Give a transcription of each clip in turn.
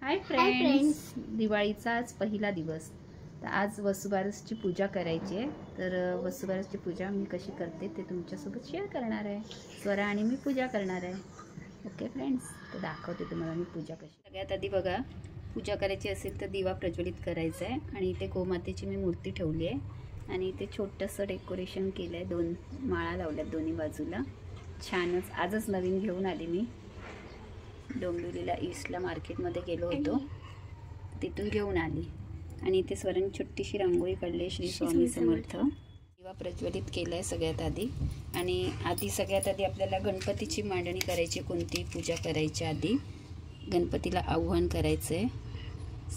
Hi friends, दिवाळीचा आज पहिला दिवस. तर आज वसुबारसची पूजा करायची आहे. तर वसुबारसची पूजा मी कशी करते ते तुमच्यासोबत शेअर करणार आहे. स्वरा आणि मी पूजा करणार आहे. ओके फ्रेंड्स, तर दाखवते तुम्हाला मी पूजा कशी. सगळ्यात आधी बघा, पूजा करायची असेल तर दिवा प्रज्वलित करायचा आहे. आणि इथे गोमातेची मी मूर्ती ठेवली आहे आणि इथे छोटंसं डेकोरेशन केलं आहे. 2 माळा लावल्यात दोन्ही बाजूला. छानच आजच नवीन घेऊन आली मी. डोंबिवलीला ईस्टला मार्केटमध्ये गेलो होतो, तिथून घेऊन आली. आणि इथे स्वरांनी छोटीशी रांगोळी काढली. श्री स्वामी समर्थ. दिवा प्रज्वलित केला आहे सगळ्यात आधी. आणि सगळ्यात आधी आपल्याला गणपतीची मांडणी करायची. कोणती पूजा करायच्या आधी गणपतीला आव्हान करायचं आहे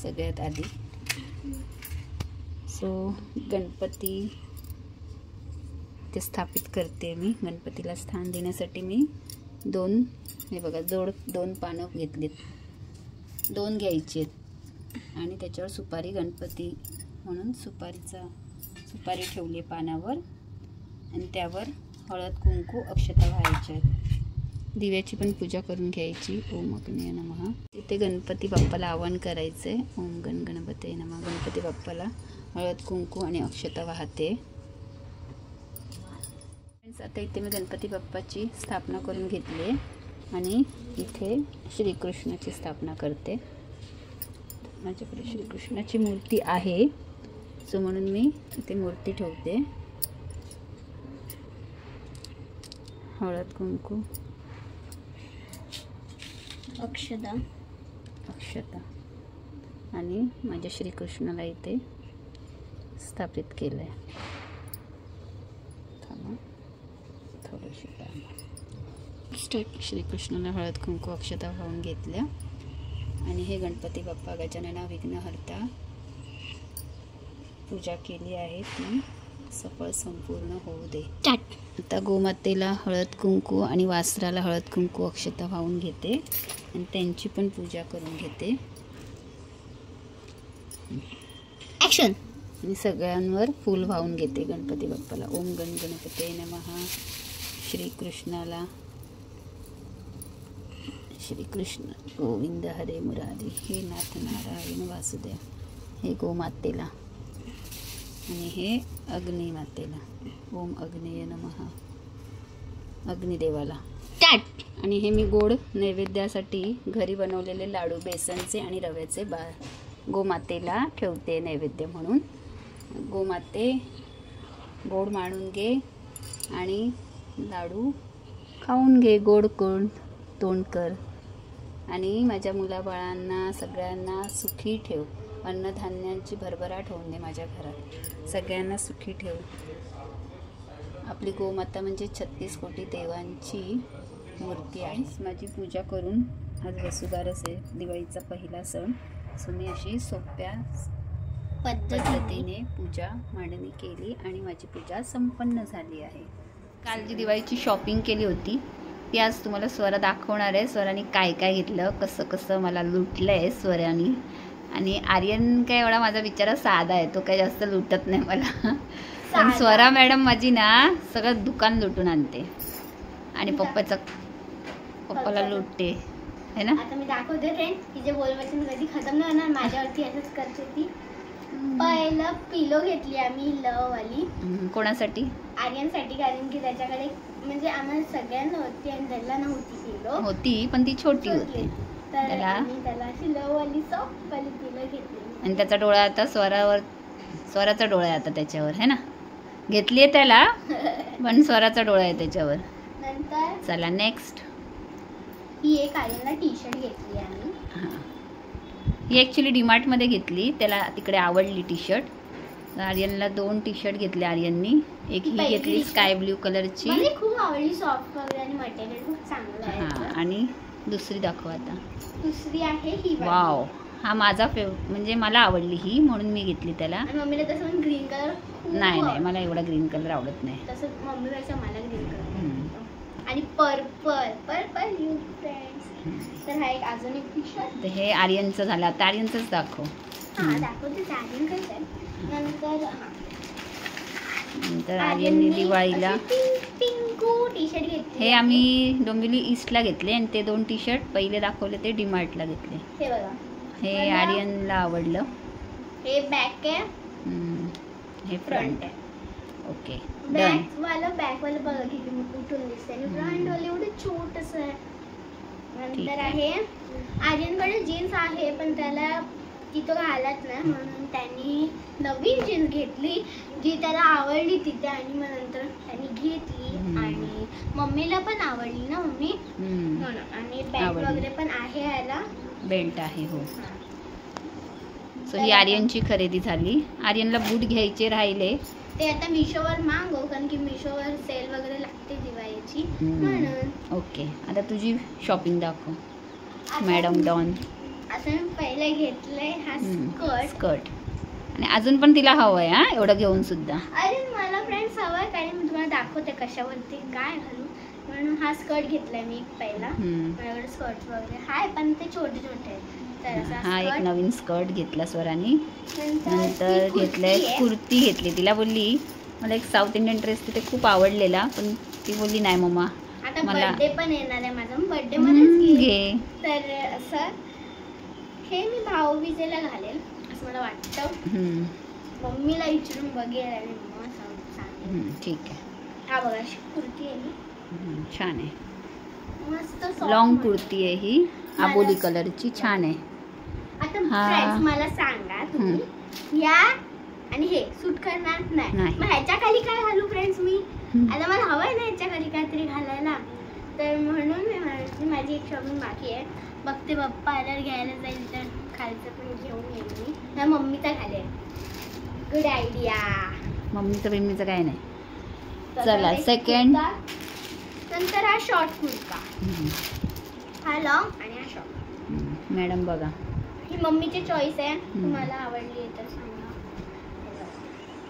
सगळ्यात आधी. सो गणपती ते स्थापित करते मी. गणपतीला स्थान देण्यासाठी मी हे बघा, दोन पानं घेतलीत. 2 घ्यायची आहेत आणि त्याच्यावर सुपारी, गणपती म्हणून सुपारी ठेवली आहे पानावर. आणि त्यावर हळद कुंकू अक्षता व्हायच्या आहेत. दिव्याची पण पूजा करून घ्यायची. ओम अग्नये नमः. तिथे गणपती बाप्पाला आवाहन करायचं आहे. ओम गण गणपतये नमः. गणपती बाप्पाला हळद कुंकू आणि अक्षता वाहते. आता इथे मी गणपती बाप्पाची स्थापना करून घेतली आहे आणि इथे श्रीकृष्णाची स्थापना करते. माझ्याकडे श्रीकृष्णाची मूर्ती आहे, सो म्हणून मी इथे मूर्ती ठेवते. हळद कुंकू अक्षता आणि माझ्या श्रीकृष्णाला इथे स्थापित केलं आहे. श्रीकृष्णाला हळद कुंकू अक्षता वाहून घेतल्या. आणि हे गणपती बाप्पा गजानना विघ्नहर्ता पूजा केली आहे, ती सफळ संपूर्ण होऊ दे. आता गोमातेला हळद कुंकू आणि वासराला हळद कुंकू अक्षता वाहून घेते आणि त्यांची पण पूजा करून घेते. ॲक्शन. आणि सगळ्यांवर फूल वाहून घेते गणपती बाप्पाला. ओम गण गणपतये नमः. श्रीकृष्णाला श्रीकृष्ण गोविंद हरे मुरारी, हे नाथ नारायण वासुदेव. हे गोमातेला आणि हे अग्निमातेला. ओम अग्नये नमः. अग्निदेवाला. आणि हे मी गोड नैवेद्यासाठी घरी बनवलेले लाडू, बेसनचे आणि रव्याचे गोमातेला ठेवते नैवेद्य म्हणून. गोमाते, गोड मानून घे आणि लाडू खाऊन घे. गोड तोंड कर. आणि माझ्या मुलाबाळांना सगळ्यांना सुखी ठेव. अन्नधान्यांची भरभराट होऊन दे माझ्या घरात. सगळ्यांना सुखी ठेव. आपली गोमाता म्हणजे 36 कोटी देवांची मूर्ती आहे. माझी पूजा करून आज वसुबारस आहे, दिवाळीचा पहिला सण. सो मी अशी सोप्या पद्धतीने पूजा मांडणी केली आणि माझी पूजा संपन्न झाली आहे. काल जी दिवाळीची शॉपिंग केली होती ती आज तुम्हाला स्वरा दाखवणार आहे. स्वराने काय काय घेतलं, कसं कसं मला लुटलं आहे स्वराने. आणि आर्यन काय एवढा माझा बिचारा साधा आहे, तो काय जास्त लुटत नाही मला. पण स्वरा मॅडम माझी ना सगळं दुकान लुटून आणते आणि पप्पाला लुटते, है ना. आता मी दाखवते फ्रेंड्स, तिचे बोलवचन कधी खतम नाही होणार. माझ्यावरती असंच करते ती. पहिलं पिलो घेतली आम्ही लव वाली. कोणासाठी? आर्यनसाठी, कारण की त्याच्याकडे म्हणजे आम्हाला सगळ्यांना होती आणि त्याला नव्हती पिलो. होती पण ती छोटी होती, तर त्याला अशी लव वाली सॉफ्ट वाली पिलो घेतली. आणि त्याचा डोळा आता स्वराचा डोळा आहे आता त्याच्यावर, है ना. घेतली आहे त्याला पण स्वराचा डोळा आहे त्याच्यावर. नंतर चला नेक्स्ट. ही एक आर्यनला टी शर्ट घेतली आम्ही. ही ॲक्च्युली डीमार्टमध्ये घेतली, त्याला तिकडे आवडली टी शर्ट. आर्यनला 2 टी शर्ट घेतले आर्यननी. एक ही घेतली स्काय ब्ल्यू कलरची, मला खूप आवडली. सॉफ्ट वगैरे आणि मटेरियल खूप चांगलं आहे. हां. आणि दुसरी दाखव आता. दुसरी आहे ही. वाव, हा माझा म्हणजे मला आवडली ही, म्हणून मी घेतली त्याला. आणि मम्मीला तसं ग्रीन कलर नाही, मला एवढा ग्रीन कलर आवडत नाही. तसं मम्मीपेक्षा मला ग्रीन कलर. आणि पर्पल यू फ्रेंड्स. तर हा एक अजून एक टी शर्ट. तर हे आर्यनचं झालं. आता आर्यनचंच दाखव. हां दाखवते. आर्यन कसं आहे. नंतर आर्यननी दिवाळीला पिंकू टी शर्ट घेतले. हे आम्ही डोंबिवली ईस्टला घेतले आणि ते 2 टी शर्ट पहिले दाखवले ते डीमार्टला घेतले. हे बघा, हे मला- आर्यनला आवडलं. हे बॅक आहे, हे फ्रंट आहे. Okay done. बॅक वाला बघा किती उठून दिसते आणि फ्रंट वाला एवढं छोटस आहे. ठीक नंतर आहे. आहे आर्यनकडे जीन्स आहे पण त्याला तिथं घालत नाही म्हणून त्यांनी नवीन जीन्स घेतली जी त्याला आवडली तिथे आणि मग नंतर त्यांनी घेतली आणि मम्मीला पण आवडली ना मम्मी म्हणून. आणि बॅग आवडली. वगैरे पण आहे याला. बेल्ट आहे हो. सो ही आर्यनची खरेदी झाली. आर्यनला बूट घ्यायचे राहिले. ते आता मिशोवर मागव कारण की मिशोवर सेल वगैरे लागते दिवाळीची म्हणून. ओके आता तुझी शॉपिंग दाखव आता- मॅडम डॉन. आता मी पहिले घेतलंय हा स्कर्ट. स्कर्ट आणि अजून पण तिला हवं आहे हा एवढं घेऊन सुद्धा. अरे मला फ्रेंड्स हवंय कारण मी तुम्हाला दाखवते कशावरती काय घालू म्हणून हा स्कर्ट घेतलाय मी पहिला. माझ्याकडे स्कर्ट वगैरे हाय पण ते छोटे छोटे आहेत. तर असा हा एक skirt. नवीन स्कर्ट घेतला स्वरानी. नंतर ती घेतलंय कुर्ती आहे. कुर्ती घेतली. तिला बोलली मला एक साऊथ इंडियन ड्रेस तिथे खूप आवडलेला पण ती बोलली नाही मम्मा आता मला- बर्थडे पण येणार आहे माझा बर्थडे मध्येच घे. घे. तर असं हे मी भाऊबीजेला घालेल असं मला वाटतं. मम्मीला विचारून बघेल आणि मम्मा सांगेल. ठीक आहे. हा बघा अशी कुर्ती आहे ही. छान आहे. मस्त soft लॉंग मध्ये. कुर्ती आहे ही आबोली कलरची. छान आहे. आता हा. फ्रेंड्स मला सांगा तुम्ही या आणि हे सूट करणार नाही नाही. मग ह्याच्या खाली काय घालू फ्रेंड्स मी. आता मला हवंय ना ह्याच्या खाली काहीतरी घालायला तर म्हणून मी म्हणाली माझी एक शॉपिंग बाकी आहे. बघते पप्पा आल्यावर घ्यायला जाईल तर खालचं पण घेऊन येईल मी. त्या मम्मीचा घालेल. Good idea. मम्मीचं बिम्मीचं काय नाही. चला सेकंड. नंतर हा शॉर्ट कुर्ता. हा लॉंग आणि हा शॉर्ट. मॅडम बघा ही मम्मीची चॉईस आहे. तुम्हाला आवडली तर सांगा.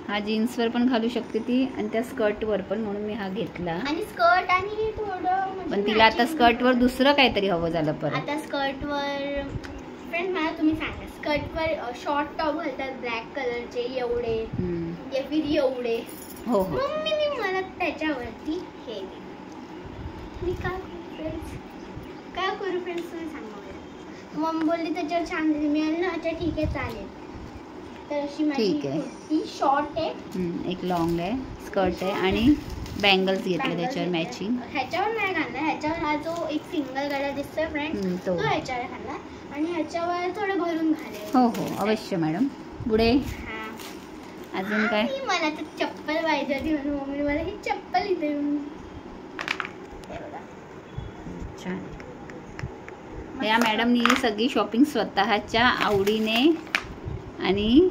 हा जीन्सवर पण घालू शकते ती आणि त्या स्कर्टवर पण म्हणून मी हा घेतला. आणि स्कर्ट आणि हे थोडं म्हणजे पण तिला आता matching स्कर्टवर दुसरं काहीतरी हवं झालं परत. आता स्कर्टवर फ्रेंड मला तुम्ही सांगा स्कर्टवर शॉर्ट टॉप घालतात ब्लॅक कलरचे एवढे या फिर एवढे. हो हो मम्मीने मला त्याच्यावरती हे दिलं. मी काय करू फ्रेंड्स तुम्ही सांगा मला. मम्मी बोलली त्याच्यावर छान दिली. मी आणलं अच्छा ठीक आहे चालेल. तर अशी माझी ठीक आहे. कुर्ती शॉर्ट आहे. एक लॉंग आहे स्कर्ट आहे आणि बँगल्स घेतले त्याच्यावर मॅचिंग. ह्याच्यावर नाही घालला. ह्याच्यावर हा जो एक सिंगल कलर दिसतोय फ्रेंड तो तो ह्याच्यावर घालला आणि ह्याच्यावर थोडं भरून घालेल. हो हो अवश्य मॅडम. पुढे हा. अजून काय. आणि मला तर चप्पल पाहिजे होती म्हणून मम्मी मला ही चप्पल इथे येऊन छान. या मॅडमनी सगळी शॉपिंग स्वतःच्या आवडीने आणि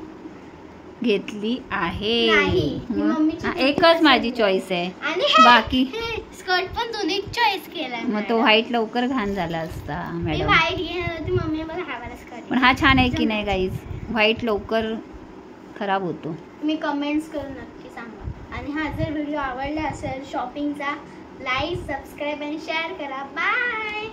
घेतली आहे. नाही, ही मम्मीची एकच माझी चॉईस आहे आणि हे- बाकी हे स्कर्ट पण दोन्ही चॉईस केलाय. मग तो व्हाईट लवकर घाण झाला असता मी मॅडम. व्हाईट घेणार होती मम्मी मला हा वाला स्कर्ट. पण हा छान आहे की नाही गाईज. व्हाईट लवकर खराब होतो. तुम्ही कमेंट्स करून नक्की सांगा. आणि हा जर व्हिडिओ आवडला असेल शॉपिंगचा लाईक सबस्क्राईब आणि शेअर करा. बाय.